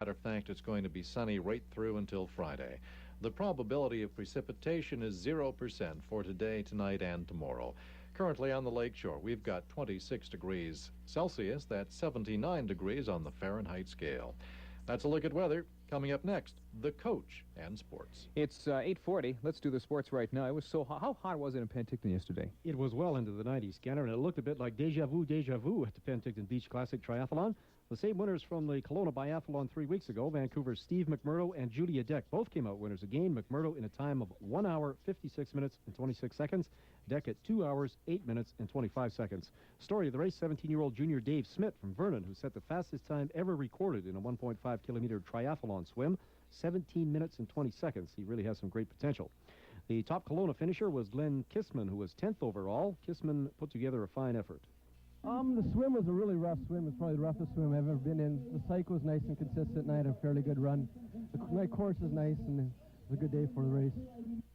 Matter of fact, it's going to be sunny right through until Friday. The probability of precipitation is 0% for today, tonight, and tomorrow. Currently on the lakeshore, we've got 26 degrees Celsius. That's 79 degrees on the Fahrenheit scale. That's a look at weather. Coming up next, the coach and sports. It's 8:40. Let's do the sports right now. It was so hot. How hot was it in Penticton yesterday? It was well into the 90s, Scanner, and it looked a bit like deja vu at the Penticton Beach Classic Triathlon. The same winners from the Kelowna Biathlon 3 weeks ago, Vancouver's Steve McMurdo and Julia Deck, both came out winners again. McMurdo in a time of 1 hour, 56 minutes, and 26 seconds. Deck at 2 hours, 8 minutes, and 25 seconds. Story of the race, 17-year-old junior Dave Smith from Vernon, who set the fastest time ever recorded in a 1.5-kilometer triathlon swim, 17 minutes and 20 seconds. He really has some great potential. The top Kelowna finisher was Glenn Kissman, who was 10th overall. Kissman put together a fine effort. The swim was a really rough swim. It's probably the roughest swim I've ever been in. The cycle was nice and consistent, and I had a fairly good run. My course is nice, and it was a good day for the race.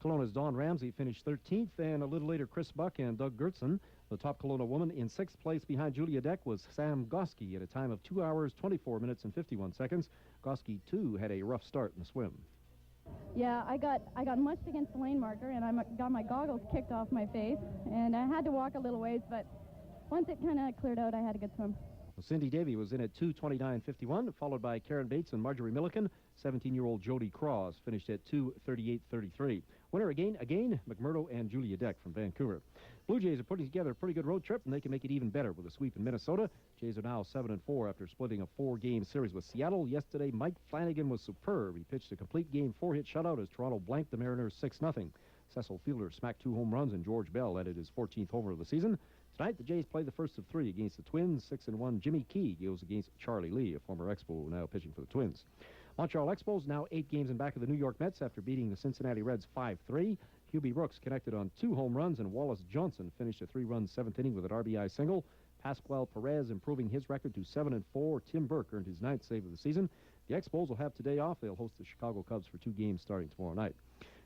Kelowna's Dawn Ramsey finished 13th, and a little later Chris Buck and Doug Gertson. The top Kelowna woman in 6th place behind Julia Deck was Sam Goski at a time of 2 hours, 24 minutes, and 51 seconds. Goski, too, had a rough start in the swim. Yeah, I got mushed against the lane marker, and I got my goggles kicked off my face, and I had to walk a little ways, but once it kind of cleared out, I had a good swim. Well, Cindy Davey was in at 2:29.51, followed by Karen Bates and Marjorie Milliken. 17-year-old Jody Cross finished at 2:38.33. Winner again, McMurdo and Julia Deck from Vancouver. Blue Jays are putting together a pretty good road trip, and they can make it even better with a sweep in Minnesota. Jays are now 7-4 after splitting a 4-game series with Seattle. Yesterday, Mike Flanagan was superb. He pitched a complete game 4-hit shutout as Toronto blanked the Mariners 6-0. Cecil Fielder smacked 2 home runs, and George Bell added his 14th homer of the season. Tonight, the Jays play the first of 3 against the Twins. 6-1, Jimmy Key goes against Charlie Lee, a former Expo now pitching for the Twins. Montreal Expos now 8 games in back of the New York Mets after beating the Cincinnati Reds 5-3. Hubie Brooks connected on 2 home runs, and Wallace Johnson finished a 3-run 7th inning with an RBI single. Pascual Perez improving his record to 7-4. Tim Burke earned his 9th save of the season. The Expos will have today off. They'll host the Chicago Cubs for 2 games starting tomorrow night.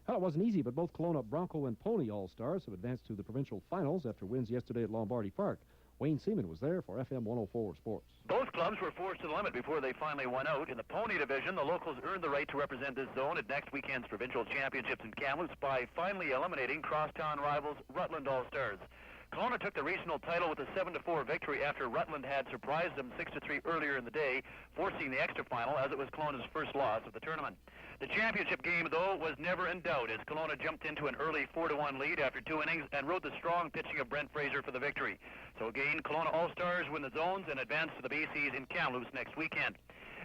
Well, it wasn't easy, but both Kelowna Bronco and Pony All-Stars have advanced to the provincial finals after wins yesterday at Lombardi Park. Wayne Seaman was there for FM 104 Sports. Both clubs were forced to the limit before they finally won out. In the Pony Division, the locals earned the right to represent this zone at next weekend's provincial championships in Kamloops by finally eliminating crosstown rivals Rutland All-Stars. Kelowna took the regional title with a 7-4 victory after Rutland had surprised them 6-3 earlier in the day, forcing the extra final as it was Kelowna's first loss of the tournament. The championship game, though, was never in doubt as Kelowna jumped into an early 4-1 lead after 2 innings and rode the strong pitching of Brent Fraser for the victory. So again, Kelowna All-Stars win the zones and advance to the BCs in Kamloops next weekend.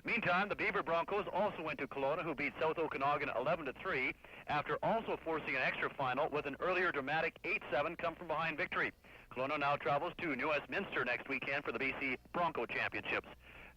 Meantime, the Beaver Broncos also went to Kelowna, who beat South Okanagan 11-3 after also forcing an extra final with an earlier dramatic 8-7 come-from-behind victory. Kelowna now travels to New Westminster next weekend for the BC Bronco Championships.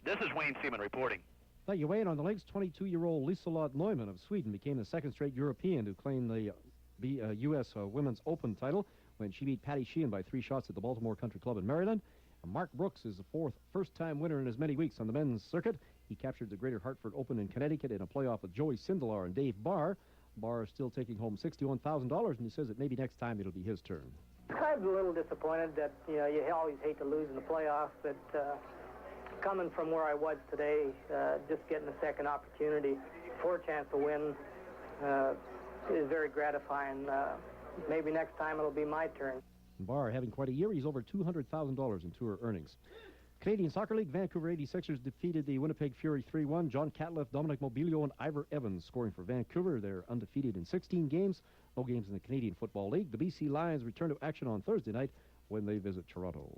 This is Wayne Seaman reporting. Thank you, Wayne. On the links, 22-year-old Liselott Neumann of Sweden became the 2nd straight European to claim the U.S. Women's Open title when she beat Patty Sheehan by 3 shots at the Baltimore Country Club in Maryland. Mark Brooks is the 4th first-time winner in as many weeks on the men's circuit. He captured the Greater Hartford Open in Connecticut in a playoff with Joey Sindelar and Dave Barr. Barr is still taking home $61,000, and he says that maybe next time it'll be his turn. I'm a little disappointed that, you always hate to lose in the playoffs, but coming from where I was today, just getting a second opportunity for a chance to win is very gratifying. Maybe next time it'll be my turn. Barr having quite a year. He's over $200,000 in tour earnings. Canadian Soccer League, Vancouver 86ers defeated the Winnipeg Fury 3-1. John Catliff, Dominic Mobilio, and Ivor Evans scoring for Vancouver. They're undefeated in 16 games. No games in the Canadian Football League. The BC Lions return to action on Thursday night when they visit Toronto.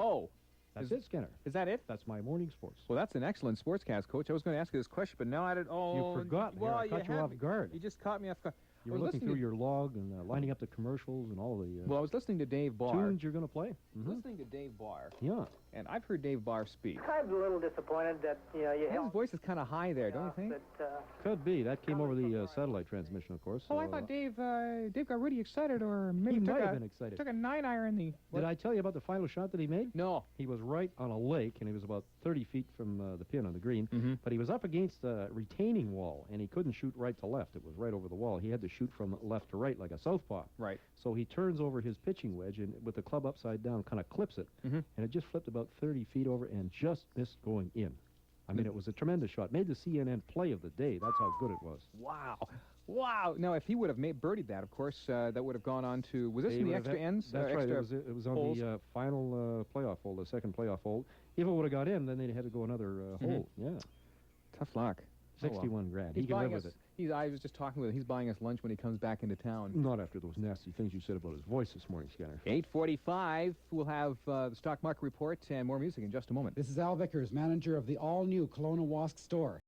Oh. That's it, Skinner. Is that it? That's my morning sports. Well, that's an excellent sportscast, Coach. I was going to ask you this question, but now I didn't... Oh, you forgot. Well, I caught you off guard. You just caught me off guard. You were looking through your log and lining up the commercials and all the... well, I was listening to Dave Barr. Tunes you're going to play. Listening to Dave Barr. Yeah. And I've heard Dave Barr speak. I'm a little disappointed that, his voice is kind of high there, don't you think? Could be. That came over the satellite transmission, of course. So, I thought Dave got really excited, or maybe he might have been excited. Took a 9-iron. Did I tell you about the final shot that he made? No. He was right on a lake, and he was about 30 feet from the pin on the green. But he was up against a retaining wall, and he couldn't shoot right to left. It was right over the wall. He had to shoot from left to right like a southpaw. Right. So he turns over his pitching wedge, and with the club upside down, kind of clips it. And it just flipped about 30 feet over and just missed going in. I mean, it was a tremendous shot. Made the CNN play of the day. That's how good it was. Wow. Wow. Now, if he would have birdied that, of course, that would have gone on to, was this They in the would have extra had- ends? That's right. Extra It was on holes? the final playoff hole, the second playoff hole. If it would have got in, then they'd had to go another hole. Yeah. Tough luck. Oh, well. 61 grand. He's He can live buying with us, it. I was just talking with him. He's buying us lunch when he comes back into town. Not after those nasty things you said about his voice this morning, Skinner. 8:45. We'll have the stock market report and more music in just a moment. This is Al Vickers, manager of the all-new Kelowna Wask store.